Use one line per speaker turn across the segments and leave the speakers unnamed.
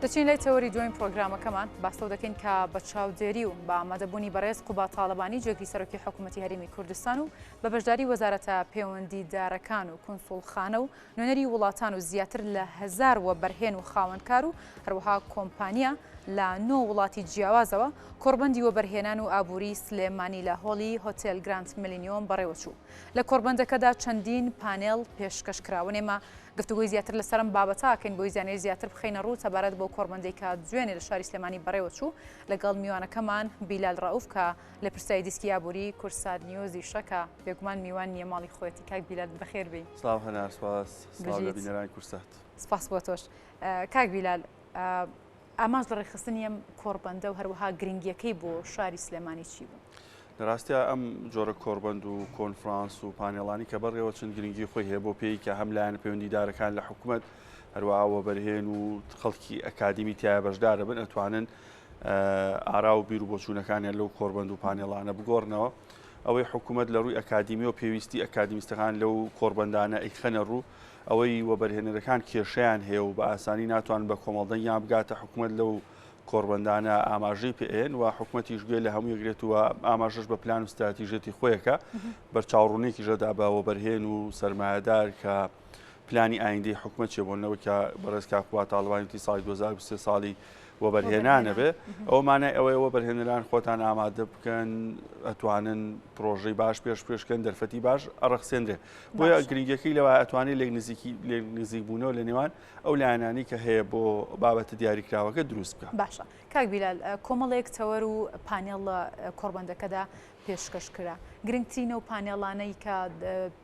دەچین لای تەوەری دوایین پرۆگرامەکەمان باستەو دەکەین کە بە چاودێری و بە ئامادەبوونی بەڕێز قوبا تاڵەبانی جێگری سەرۆکی حکوومەتی هەرێمی کوردستان و بە بەشداری وەزارەتە پەیوەندیدارەکان و کونسوڵخانە و نوێنەری وڵاتان و زیاتر لە 1000 وەبەرهێن و خاوەنکار و هەروەها کۆمپانیا لە 9 وڵاتی جیاوازەوە کۆڕبەندی وەبەرهێنان و ئابووری سلێمانی لە هۆڵی هۆتێل گراند میلینیۆم بەڕێوەچوو. لە کۆڕبەندەکەدا چەندین پانێڵ پێشکەشکراون. ئێمە گفتوگوی زیاتر لەسەرم بابەتاکەین بۆی زانێر زیاتر بخەینە ڕوو تەبارەت بۆ کۆڕبەندەی کە دوێنێ لە شاری سلێمانی بەڕێوەچوو لەگەڵ میوانەکەمان بیلال ڕەئوف کە لە پرسایی دیسکی ئابووری کورسات نیۆزی شەکە بێگومان میوان نییە ماڵی خۆەتی. کاک بیلال بەخێر بێی.
سڵاو هەنار، سپاس. سڵاو لە بینەرانی کورسات.
سپاس بۆ تۆش. کاک بیلال، ئاماژ لە ڕێخستنی ئەم کۆڕبەندە و هەروەها گرنگیەکەی بۆ شاری سلێمانی چی بوو؟
لە ڕاستیە ئەم جۆرە کۆڕبەند و کۆنفرانس و پانێڵانی کە بەڕێوە چەند گرنگی خۆی هەیە بۆ پێی کە هەم لایەنە پەیوەندیدارەکان لە حکوومەت هەروەها وەبەرهێن و خەڵکی ئەکادیمی تایە بەشدارە بن ئەتوانن ئارا و بیر و بۆچوونەکانیان لەو کۆڕبەند و پانێڵانە بگۆڕنەوە. ئەوەی حکوومەت لە ڕووی ئەکادیمی و پێویستی ئەکادیمیستەکان لەو کۆڕبەندانە ئەیخەنە ڕوو، ئەوەی وەبەرهێنەرەکان کێشەیان هەیە و بە ئاسانی ناتوان بە کۆمەڵدەنگیان بگاتە حکوومەت لەو کۆڕبەندانە ئاماژەی پێێن و حکوومەتیش گوێ لە هەموو یەکرێتەوە ئاماژەش بە پلان و استراتیژێتی خۆیەکە بەرچاوڕوونێکی ژەدا بە وەبەرهێن و سەرمایەدار کە پلانی ئایندەی حکوومەت چێبوونەوە کە بەڕێز کاک قوبا تاڵەبانی ساڵی 2023 ساڵی وەبەرهێنانە بێ. ئەوە مانای ئەوەیە وەبەرهێنەران خۆتان ئامادە بکەن ئەتوانن پرۆژەی باش پێشکەن دەرفەتی باش ئەڕەخسێنرێ. بۆیە گرنگیەکەی لەوە ئەتوانێت لێ نزیک بوونەوە لە نێوان ئەو لایەنانی کە هەیە بۆ بابەتە دیاریکراوەکە دروست بکە.
باشە. کاک بیلال، کۆمەڵێک تەوەر و پانێڵ لە کۆڕبەندەکەدا پێشکەشکرا. گرنگترینە و پانێڵانەی کە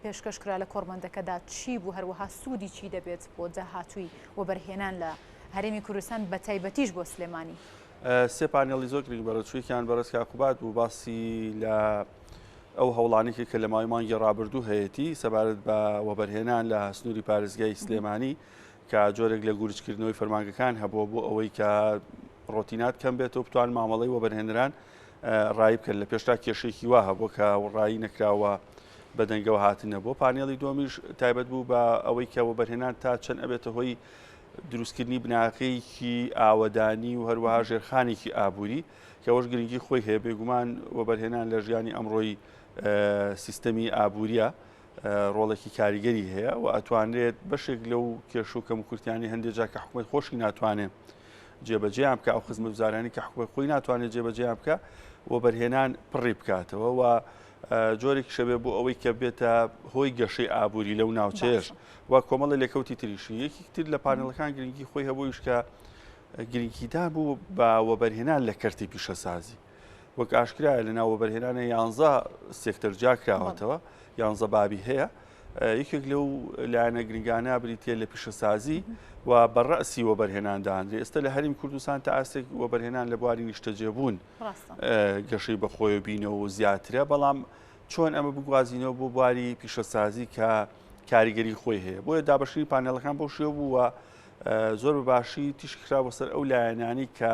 پێشکەشکرا لە کۆڕبەندەکەدا چی بوو، هەروەها سوودی چی دەبێت بۆ داهاتووی وەبەرهێنان لە هەرێمی کوردستان بە تایبەتیش بۆ سلێمانی؟
سێ پانێڵی زۆر گرنگ بەڕێوەچوویەکیان بەڕێز کاک قوبا بوو باسی لە ئەو هەوڵانێکی کە لە ماوەی مانگی ڕابردوو هەیەی سەبارەت بە وەبەرهێنان لە سنووری پارێزگای سلێمانی کە جۆرێک لە گورجکردنەوەی فەرمانگەکان هەبووە بۆ ئەوەی کە ڕۆتینات کەم بێتەوە بتوان مامەڵەی وەبەرهێنەران ڕای بکەن. لە پێشتا کێشێکی وا هەبووە کە ڕایی نەکراوە بەدەنگەوە هاتنە بۆ. پانێڵی دووەمیش تایبەت بوو بە ئەوەی کە وەبەرهێنان تا چەند ئەبێتە هۆی دروستکردنی بناغەیەکی ئاوەدانی و هەروەها ژێرخانێکی ئابووری کە ئەوەش گرنگی خۆی هەیە. بێگومان وەبەرهێنان لە ژیانی ئەمڕۆی سیستەمی ئابووریە ڕۆڵێکی کاریگەری هەیە و ئەتوانرێت بەشێک لەو کێش و کەم و کورتیانی هەندێک جا کە حکوومەت خۆشی ناتوانێت جێبەجێیان بکە، ئەو خزمەتگوزارانی کە حکوومەت خۆی ناتوانێت جێبەجێیان بکە وەبەرهێنان پڕی بکاتەوە و جۆرێکی شەبێ بۆ ئەوەی کە بێتە هۆی گەشەی ئابووری لەو ناوچەیەش و کۆمەڵی لێکەوتی تریشی. یەکی تر لە پانێڵەکان گرنگی خۆی هەبوویش کە گرنگیدا بوو بە وەبەرهێنان لە کەرتی پیشەسازی. وەک ئاشکرایە لە ناو وەبەرهێنانە 11 سێکتەر جا کراوەتەوە، 11 بابی هەیە. یەکێک لەو لایەنە گرنگانە بریتە لە پیشەسازی و بەڕەسی وەبەرهێناندانرێ. ئێستا لە هەرێمی کوردستان تا ئاستێک وەبەرهێنان لە بواری نیشتەجێبوون گەشەی بەخۆی بینەوە و زیاترە، بەڵام چۆن ئەمە بگوازینەوە بۆ بواری پیشەسازی کە کاریگەری خۆی هەیە. بۆیە دابەشی پانێڵەکان بۆ شێوە بوو و زۆر بەباشی تیشکرا بۆ سەر ئەو لایەنانی کە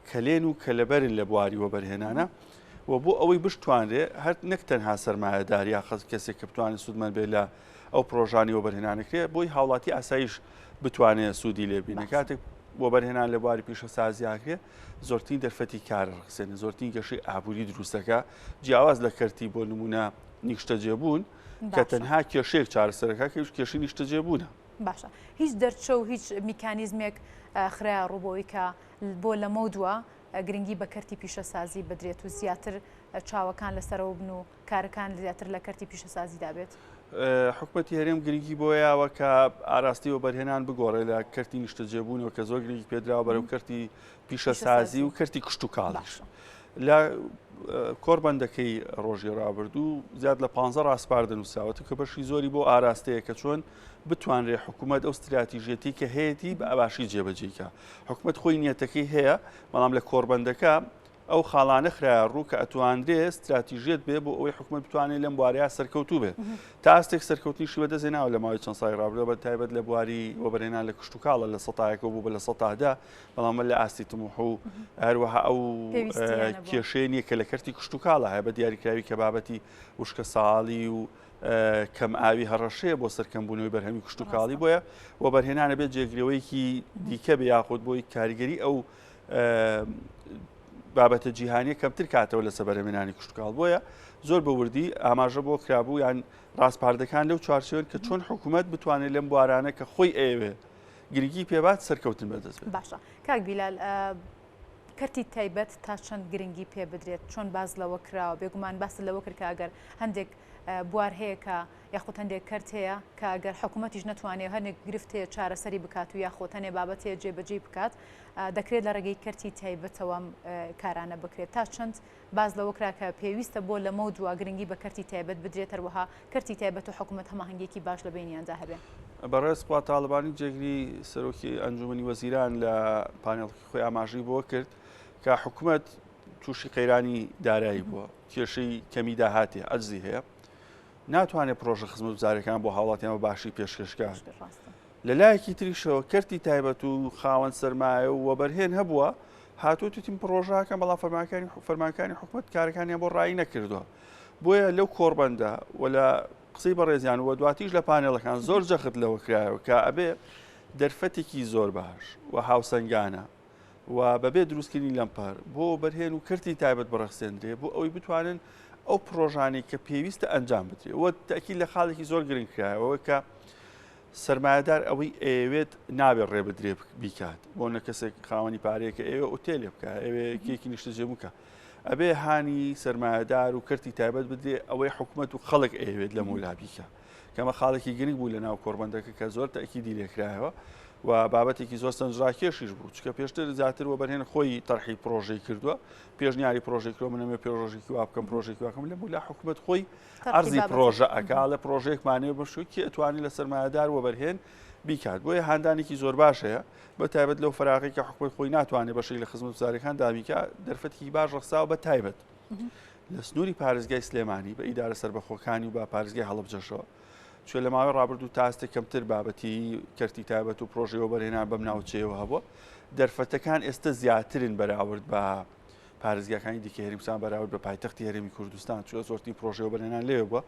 کەلێن و کەلەبەرن لە بواری وەبەرهێنانە و بۆ ئەوەی بشتوانرێ هەر نەک تەنها سەرمایەدار یا کەسێک کە بتوانێت سوودمەند بێت لە ئەو پرۆژانی وەبەرهێنانەکرێ بۆی هاوڵاتی ئاسایش بتوانێت سوودی لێبینە. کاتێک وەبەرهێنان لە بواری پیشەسازیاکرێ زۆرترین دەرفەتی کارە ڕخسێنێ، زۆرترین گەشەی ئابووری دروستەکە جیاواز لە کەرتی بۆ نمونە نیشتەجێبوون کە تەنها کێشەیەک چارەسەرەکە کە کێشەی نیشتەجێبوونە.
باشە. هیچ دەرچە و هیچ میکانیزمێک خراە ڕووبەوەی کە بۆ لەمە دووە گرنگی بە کەرتی پیشەسازی بدرێت و زیاتر چاوەکان لەسەرەوە بن و کارەکان زیاتر لە کەرتی پیشەسازی دابێت؟
حکوومەتی هەرێم گرنگی بۆیەوە کە ئاراستی وەبەرهێنان بگۆڕێ لە کەرتی نیشتەجێبوونەوە کە زۆر گرنگی پێدراوە بەرەو کەرتی پیشەسازی و کەرتی کشت و کاڵیش. لە کۆڕبەندەکەی ڕۆژی ڕابردوو زیاد لە 15 ڕاستپار دەنووساوەتە کە بەشی زۆری بۆ ئاراستەیە کە چۆن بتوانرێ حکوومەت ئەو استراتیژێتی کە هەیەی بە ئەباشی جێبەجێکە. حکوومەت خۆی نیەتەکەی هەیە، بەڵام لە کۆڕبەندەکە ئەو خاڵانە خراە ڕوو کە ئەتوانرێ استراتیژێت بێ بۆ ئەوەی حکوومەت بتوانێت لەم بوارەیە سەرکەوتوو بێت. تا ئاستێک سەرکەوتنیشی بەدەستێناوە لە ماوەی چەند ساڵی ڕابردووە بە تایبەت لە بواری وەبەرهێنان لە کشت و کاڵە لە 100 بوو بە لە 110، بەڵام لە ئاستی تموح و هەروەها ئەو کێشەیە نییە کە لە کەرتی کشت و کاڵە هەیە بە دیاریکراوی کە بابەتی وشکە ساڵی و کەم ئاوی هەڕەشەیە بۆ سەرکەمبوونەوەی بەرهەمی کشت و کاڵی بۆیە و بەرهێنانە بێت جێگرەوەیکی دیکە بە یاخود بۆی کاریگەری ئەو بابەتە جیهانیە کەمتر کاتەوە لە سەبەرهێنانی کشت و کاڵ بۆیە زۆر بە وردی ئاماژە بۆ کرابوو یان ڕاستپاردەکان لەو چوارچێوەن کە چۆن حکوومەت بتوانێت لەم بوارانە کە خۆی ئەوێ گرنگی پێبات سەرکەوتن بەدەست بێت.
باشە کاک بیلال کەرتی تایبەت تا چەند گرنگی پێ بدرێت چۆن باز لەوە کراوە بێگومان باس لەوە کرد کە ئەگەر هەندێک بوار هەیە کە یاخود هەندێک کەرت هەیە کە ئەگەر حکوومەتیش نەتوانێت هەندێک گرفتەیە چارەسەری بکات و یاخۆ هەنێ بابەتەیە جێبەجێ بکات دەکرێت لە ڕێگەی کەرتی تایبەتەوە کارانە بکرێت تا چەند باز لەوە کرا کە پێویستە بۆ لەمە و دوا گرنگی بە کەرتی تایبەت بدرێت هەروەها کەرتی تایبەت و حکوومەت هەماهەنگێکی باش لە بینیاندا هەبێت.
بەڕێز خوا تاالبانی جێگری سەرۆکی ئەنجومەنی وەزیران لە پانێڵی خۆی ئاماژەی بۆ کرد کە حکوومەت تووشی قەیرانی دارایی بووە کێشەی کەمی داهاتێ ئەجزی هەیە ناتوانێت پرۆژە خزمەت گوزاریەکان بۆ هاوڵاتیانەوە باشی پێشکەشکار لە لایەکی تریشەوە کەرتی تایبەت و خاوەن سەرمایە و وەبەرهێن هەبووە هاتووە توتیم پرۆژەکان بەڵام فەرمانەکانی حکوومەت کارەکانیان بۆ ڕایی نەکردووە بۆیە لەو کۆڕبەندە و لە قسەی بەڕێزیان وە دواتیش لە پانێڵەکان زۆر جەخت لەوە کرایەوە کە ئەبێ دەرفەتێکی زۆر باش و هاوسەنگانە و بەبێ دروستکردنی لەمپەر بۆ بەرهێن و کەرتی تایبەت بەڕەخسێنرێ بۆ ئەوەی بتوانن ئەو پرۆژانی کە پێویستە ئەنجام بدرێت وە تاکید لە خاڵێکی زۆر گرنگ کرایەوە کە سەرمایه‌دار ئەوەی ئەوێت نابێت ڕێ بدرێ بیکات بۆ نە کەسێک خاوەنی پارەیە کە ئێوە ئوتێلێ بکە ئەوێ کێکی نیشتەجێ بکە ئەبێ هانی سەرمایه‌دار و کەرتی تایبەت بدرێ ئەوەی حکوومەت و خەڵک ئەوێت لە مولا بیکە کەمە خاڵێکی گرنگ بوو لە ناو کۆڕبەندەکە کە زۆر تاکیدی لێکرایەوە و بابەتێکی زۆر سنجڕاکێشیش بوو چکە پێشتر زیاتر وەبەرهێن خۆی تەرحی پرۆژەی کردووە پێشنیاری پرۆژێک کرۆ منەمێ پرۆژێکی وا بکەم پرۆژێکی واکەم لە مولا حکوومەت خۆی ئەرزی پرۆژە ئەکا لە پرۆژەیەکمانەوە بەشوکی ئەتوانی لە سەرمایه‌دار وەبەرهێن بیکات بۆیە هاندانێکی زۆر باش هەیە بە تایبەت لەو فراغی کە حکوومەت خۆی ناتوانێت بەشەی لە خزمەت گوزاریەکان دابیکە دەرفەتێکی باش ڕەخساوە بە تایبەت لە سنووری پارێزگای سلێمانی بە ئیدارە سەربەخۆکانی و بە پارێزگای هەڵبجەشەوە چۆن لە ماوەی ڕابردوو تاستێک کەمتر بابەتی کەرتی تایبەت و پرۆژەی وەبەرهێنان بەم ناوچەیەوە هەبووە دەرفەتەکان ئێستا زیاترن بەراورد بە پارێزگاکانی دیکە هەریمسان بەراورد بە پایتەختی هەرێمی کوردستان چوە زۆرتی پرۆژەی وەبەرهێنان لێوە بووە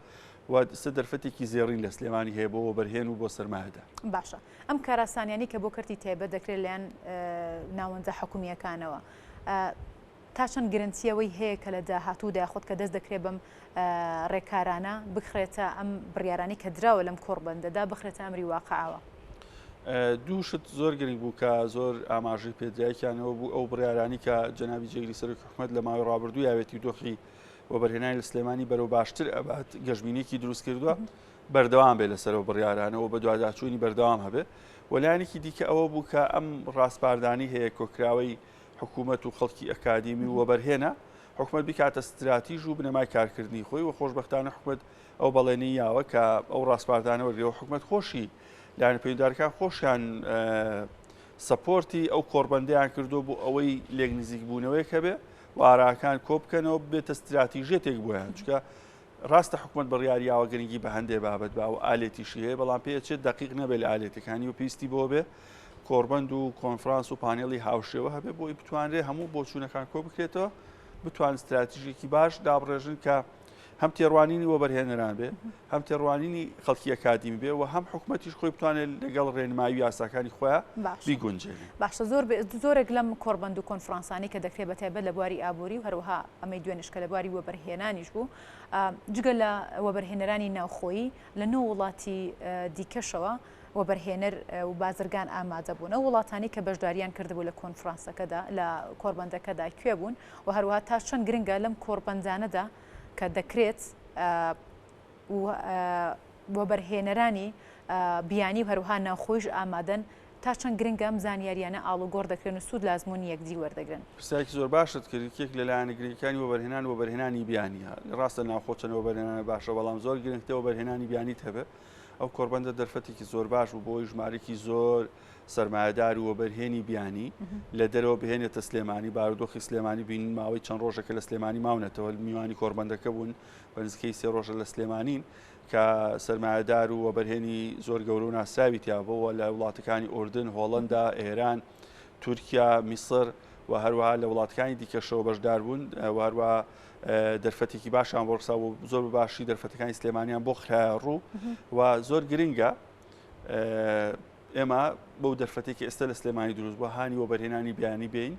و سە دەرفەتێکی زێڕین لە سلێمانی هەیە بۆ وەبەرهێن و بۆ سەرمایه‌دار.
باشە ئەم کاراسانیانی کە بۆ کەرتی تایبەت دەکرێت لەیان ناوەندە حکوومیەکانەوە تا چەند گرنگیەوەی هەیە کە لە داهاتوودا خۆت کە دەست دەکرێت بەم ڕێکارانە بخرێتە ئەم بڕیارانی کە دراوە لەم کۆڕبەندەدا بخرێتە ئەمری واقعەوە.
دووشت زۆر گرنگ بوو کە زۆر ئاماژەی پێدرایکیانەوە بوو ئەو بڕیارانی کە جەنابی جێگری سەرۆکی حکوومەت لە ماوەی ڕابردوو یاوێتی دۆخی وەبەرهێنانی لە سلێمانی بەرەو باشتر ئەبات گەشتبینێکی دروست کردووە بەردەوام بێت لەسەرەوە بڕیارانەوە بە دواداچوونی بەردەوام هەبێت وەلایەنێکی دیکە ئەوە بوو کە ئەم ڕاستپاردانی هەیە کۆکراوەی حکوومەت و خەڵکی ئەکادیمی و وەبەرهێنە حکوومەت بکاتە استراتیژ و بنەمای کارکردنی خۆی و خۆشبەختانە حکوومەت ئەو بەڵێنی یاوە کە ئەو ڕاستپاردانەوە لێەوە حکوومەت خۆشی لاەن پەیدارەکان خۆشیان سەپۆرتی ئەو کۆڕبەندەیان کردو بۆ ئەوەی لێک نزیک بوونەوەی کە بێ و ئاراکان کۆبکەنەوە بێتە استراتیژێتێک بۆیان چکە ڕاستە حکوومەت بڕیاریاوە گرنگی بە هەندێ بابەت با و ئالێتیشی هەیە بەڵام پێچێت دقیق نەبێت لە ئالێتەکانی و پێویستی بۆ بێ کۆڕبەند و کۆنفرانس و پانێڵی هاوشێوە هەبێ بۆی بتوانرێ هەموو بۆچوونەکان کۆ بکرێتەوە بتوان استراتیژێکی باش دابڕێژن کە هەم تێڕوانینی وەبەرهێنەران بێ هەم تێڕوانینی خەڵکی ئەکادیمی بێ و هەم حکوومەتیش خۆی بتوانێت لەگەڵ ڕێنمایی یاساکانی خۆیان بیگونجێنێ.
باشە زۆرێک لەم کۆڕبەند و کۆنفرانسانی کە دەکرێت بەتایبەت لە بواری ئابووری و هەروەها ئەمەی دوێنشکە لە بواری وەبەرهێنانیش بوو جگە لە وەبەرهێنەرانی ناوخۆیی لە نۆ وڵاتی دیکەشەوە وەبەرهێنەر و بازرگان ئامادە بوون ئەو وڵاتانی کە بەشداریان کردبوو لە کۆنفرانسەکەدا لە کۆڕبەندەکەدا کوێ بوون و هەروەها تا چەند گرنگە لەم کۆڕبەندانەدا کە دەکرێت وەبەرهێنەرانی بیانی و هەروها ناوخۆیش ئامادەن تا چەند گرنگە ئەم زانیاریانە ئاڵوگۆڕ دەکرێن و سوود لازمونی یەکدی وەردەگرن.
پرسیارێکی زۆر باشت کرد کێک لەلایەنە گرنگەکانی وەبەرهێنان وەبەرهێنانی بیانیە ڕاستە ناوخۆچەن وەبەرهێنانە باشە بەڵام زۆر گرنگتە وەبەرهێنانی بیانیت هەبێ ئەو کۆڕبەندە دەرفەتێکی زۆر باش و بۆی ژمارەی زۆر سەرمایه‌دار و وەبەرهێنی بیانی لە دەرەوە بهێنێتە سلێمانی بارودۆخی سلێمانی بینین ماوەی چەند ڕۆژێکە لە سلێمانی ماونەتەوە میوانی کۆڕبەندەکە بوون بە نزیکەی 3 ڕۆژە لە سلێمانین کە سەرمایه‌دار و وەبەرهێنی زۆر گەورە و ناساوی تیابەوە لە وڵاتەکانی ئوردن هۆڵەندا ئێران تورکیا میسر و هەروەها لە وڵاتەکانی دیکەشەوە بەشدار بوون و هەروەها دەرفەتێکی باشیان بۆ ڕسا و زۆر باشی دەرفەتەکانی سلێمانیان بۆ خرایە ڕوو و زۆر گرنگە ئێمە بەو دەرفەتێکی ئێستا لە سلێمانی دروست بووە هانی وەبەرهێنانی بیانی بین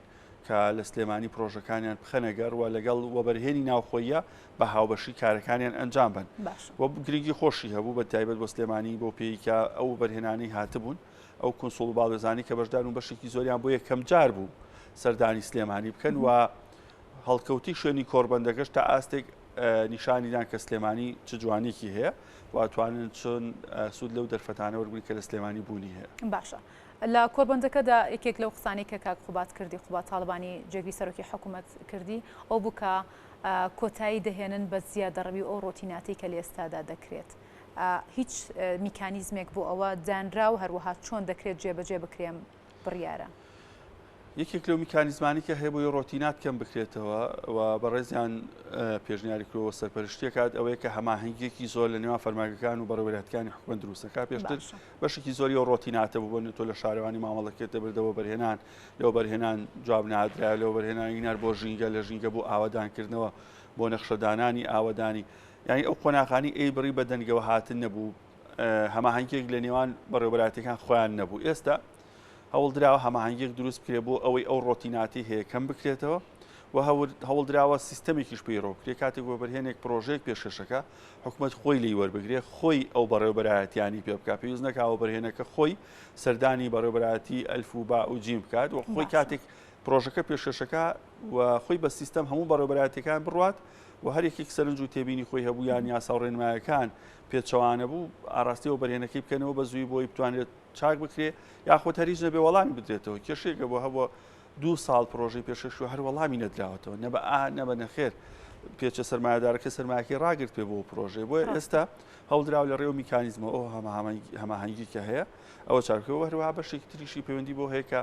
کە لە سلێمانی پرۆژەکانیان بخەنەگەر و لەگەڵ وەبەرهێنی ناوخۆیە بە هاوبەشی کارەکانیان ئەنجام بن و گرنگی خۆشی هەبوو بە تایبەت بۆ سلێمانی بۆ پێیکە ئەو وەبەرهێنانی هاتبوون ئەو کونسڵ و باڵێزانی کە بەشدار و بەشێکی زۆریان بۆ یەکەم جار بوو سەردانی سلێمانی بکەن و هەڵکەوتی شوێنی کۆربەندەکەش تا ئاستێک نیشانیدان کە سلێمانی چ جوانێکی هەیە واتوانن چۆن سوود لەو دەرفەتانە وەرگن کە لە سلێمانی بوونی هەیە.
باشە لە کۆربەندەکەدا یەکێک لەو قسانی کە کاک خوبات کردی خوبات تاڵبانی جێگری سەرۆکی حکوومەت کردی ئەو بوو کە کۆتایی دەهێنن بە زیادەڕەوی ئەو ڕۆتیناتی کە لە ئێستادا دەکرێت. هیچ میکانیزمێک بۆ ئەوە دانرا و هەروەها چۆن دەکرێت جێبەجێ بکرێم بڕیارە.
یەکێک لەو میکانیزمانی کە هەیە بۆی ڕۆتینات کەم بکرێتەوە و بەڕێزیان پێشنیاری کرۆوە سەرپەرشتیەکات ئەوەیە کە هەماهەنگێکی زۆر لە نێوان فەرمانگەکان و بەڕێوەبەرەتەکانی حکومەت دروستەکە پێشتر بەشێکی زۆری ئەو ڕۆتیناتە بوو بۆ تۆ لە شارەوانی مامەڵەکێت دەبردەوە بەرهێنان لەوە بەرهێنان جواب نادرا لەوە بەرهێنانی نار بۆ ژینگە لە ژینگە بۆ ئاوادانکردنەوە بۆ نەخشەدانانی ئاوادانی یانی ئەو قۆناغانی ئەی بڕی بە دەنگەوە هاتن نەبوو هەماهەنگێک لە نێوان بەڕێوەبەرەتەکان خۆیان نەبوو ئێستا هەوڵدراوە هەماهەنگێک دروست بکرێت بۆ ئەوەی ئەو ڕۆتیناتی هەیە کەم بکرێتەوە و هەوڵدراوە سیستەمێکیش پێی ڕۆکرێت کاتێک وەبەرهێنێک پرۆژەیەک پێشکەشەکە حکومەت خۆی لی وەربگرێت خۆی ئەو بەڕێوەبەرایەتیانی پێ بکات پێویست نەکاوە بەرهێنەکە خۆی سەردانی بەڕێوەبەرایەتی ئەلف و با و جیم بکات و خۆی کاتێک پرۆژەکە پێشکەشەکە و خۆی بە سیستەم هەموو بەڕێوەبەرایەتەکان بڕوات و هەر یەکێک سەرنج و تێبینی خۆی هەبوو یان یاسا و ڕێنمایەکان پێچەوانە بوو ئاڕاستی وەبەرهێنەکەی بکەنەوە بە زووی بۆی بتوانێت چاک بکرێت یاخۆ هەریج نەبێ وەڵامی بدرێتەوە کێشەیەکە بۆ هەبووە 2 ساڵ پرۆژەی پێشکەش و هەر وەڵامی نەدراوەتەوە نە بە نە بە نەخێر پێچە سەرمایه‌دارەکە سەرمایەکەی ڕاگرت پێ بۆ پرۆژێ بۆیە ئێستا هەوڵدراوە لە ڕێوە میکانیزمە ئەو هەماهەنگی کە هەیە ئەوە چاکەوە هەروەها بەشێکی تریشی پەیوەندی بۆ هەیە کە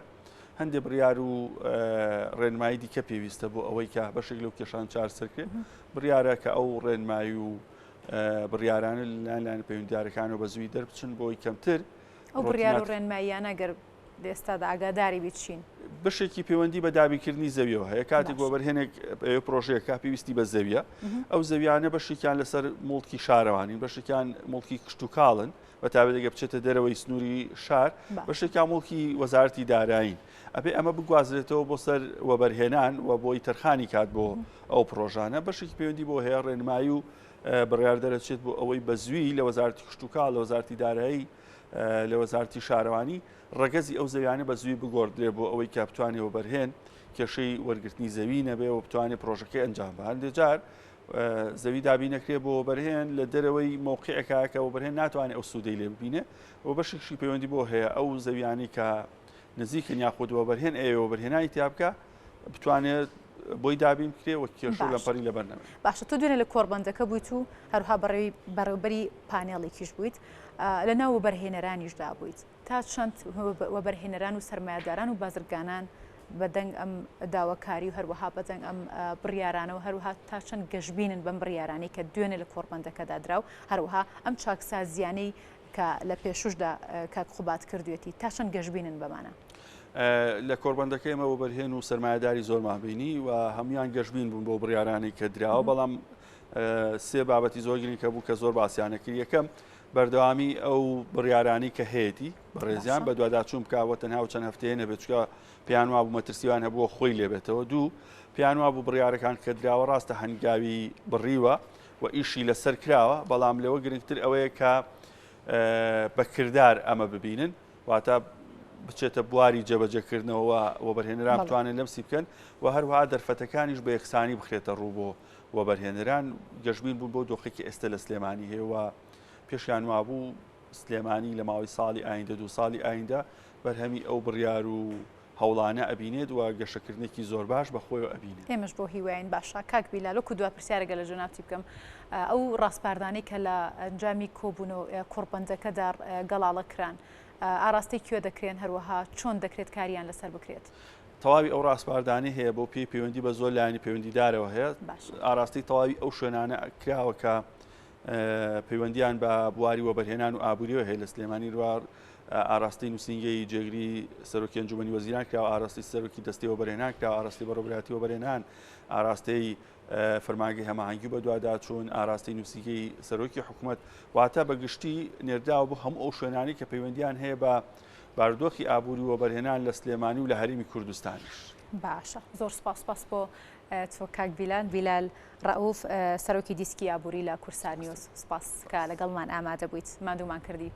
هەندێک بڕیار و ڕێنمایی دیکە پێویستە بۆ ئەوەی کە بەشێک لەو کێشان چارسەرکرێت بڕیارە کە ئەو ڕێنمایی و بڕیارانە لایەن پەیوەندیدارەکانەوە بە زووی دەربچن بۆی کەمتر
ئەو بڕیار و ڕێنماییانە گەر ئێستادا ئاگاداری بیچین
بەشێکی پەیوەندی بە دابینکردنی زەویەوە هەیە کاتێک وەبەرهێنێک پرۆژەیەکە پێویستی بە زەویە ئەو زەویانە بەشێکیان لەسەر موڵکی شارەوانی بەشێکیان موڵکی کشت و کاڵن بە تابێت دەگە بچێتە دەرەوەی سنووری شار بەشێکیان موڵکی وەزارەتی دارایین ئەبێ ئەمە بگوازرێتەوە بۆ سەر وەبەرهێنان و بۆی تەرخانی کات بۆ ئەو پرۆژانە بەشێکی پەیوەندی بۆ هەیە ڕێنمایی و بڕیار دەرەچێت بۆ ئەوەی بە زووی لە وەزارەتی کشت و کاڵ لە وەزارەتی دارایی لە وەزارەتی شارەوانی ڕەگەزی ئەو زەویانە بە زووی بگۆڕدرێت بۆ ئەوەی کە بتوانێت وەبەرهێن کێشەی وەرگرتنی زەوی نەبێ و بتوانێت پرۆژەکەی ئەنجام بە هەندێک جار زەوی دابین نەکرێت بۆ وەبەرهێن لە دەرەوەی مووقعەکە کە وەبەرهێن ناتوانێت ئەو سوودەی لێ ببینێ و بەشێکی پەیوەندی بۆ هەیە ئەو زەویانی کە نزیکن یاخود وەبەرهێن ئێوە وەبەرهێنانی تیا بکە بتوانێت بۆی دابین بکرێ و کێشە لە پەری لەبەر نەبێت.
باشە تۆ دوێنێ لە کۆربەندەکە بوویت و هەروها بەڕێوەبەری پانێڵێکیش بوویت لە ناو وەبەرهێنەرانیشدا بوویت تا چەند وەبەرهێنەران و سەرمایه‌داران و بازرگانان بەدەنگ ئەم داواکاری و هەروەها بەدەنگ ئەم بڕیارانەوە هەروها تا چەند گەشببینن بەم بڕیارانی کە دوێنێ لە کۆربەندەکەدا درا و هەروها ئەم چاکسازیانەی کە لە پێشوشدا کاک خوبات کردوێتی تا چەند گەشببینن بەمانە.
لە کۆربەندەکەی ئەمە وەبەرهێن و سەرمایه‌داری زۆرمان بینی و هەمویان گەشتبین بوون بۆ بڕیارانی کە دراوە بەڵام سێ بابەتی زۆر گرنگ کە بوو کە زۆر باسییانە کرد یەکەم بەردەوامی ئەو بڕیارانی کە هەیەی بەڕێزیان بە دوواداچوون بکوە تەنها و چەند هەفتەیە نەبێت چکە پێیان وا بوو مەترسیوان هەبووە خۆی لێبێتەوە دوو پێیان وا بوو بڕیارەکان کە دراوە ڕاستە هەنگاوی بڕیوە و ئیشی لەسەر کراوە بەڵام لەوە گرنگتر ئەوەیە کە بەکردار ئەمە ببینن واتە بچێتە بواری جێبەجێکردنەوە وەبەرهێنەران بتوانن لەمسی بکەن و هەروەها دەرفەتەکانیش بە یەکسانی بخرێتە ڕوو بۆ وەبەرهێنەران گەشتبین بوون بۆ دۆخێکی ئێستا لە سلێمانی هەیە و پێشیان وابوو سلێمانی لە ماوەی ساڵی ئایندە 2 ساڵی ئایندە بەرهەمی ئەو بڕیار و هەوڵانە ئەبینێت و گەشەکردنێکی زۆر باش بەخۆیەوە ئەبینێت.
ئێمەش بۆ هیواین باشە کاک بیلالۆ و دوای پرسیارێکە لە جەنابتی بکەم ئەو ڕاستپاردانەی کە لە ئەنجامی کۆبوونەوە کۆربەندەکەدا گەڵاڵە کران ئاراستی کوێ دەکرێن هەروەها چۆن دەکرێت کاریان لەسەر بکرێت.
تەواوی ئەو ڕاستپاردانی هەیە بۆ پێی پەیوەندی بە زۆر لایانی پەیوەندیدارەوە هەیە ئاراستی تەواوی ئەو شوێنانە کراوە کە پەیوەندیان بە بواری وەبەرهێنان و ئابووریەوە هەیە لە سلێمانی ئاراستەی نووسینگەی جێگری سەرۆکی ئەنجومەنی وەزیران کراوە، ئاراستی سەرۆکی دەستەی وەبەرهێنان کراوە، ئاراستی بەڕێوەبەرایەتی وەبەرهێنان، ئاراستەی فەرمانگەی هەماهەنگی بە دواداچوون، ئاراستی نووسینگەی سەرۆکی حکوومەت، واتە بەگشتی نێردراوە بۆ هەموو ئەو شوێنانی کە پەیوەندیان هەیە بە بارودۆخی ئابووری وەبەرهێنان لە سلێمانی و لە هەرێمی کوردستانیش.
باشە، زۆر سپاس بۆ تۆ کاک بیلال ڕەئوف سەرۆکی دیسکی ئابووری لە کورسانیۆس، سپاس کە لەگەڵمان ئامادە بوویت، مادوومان کردی.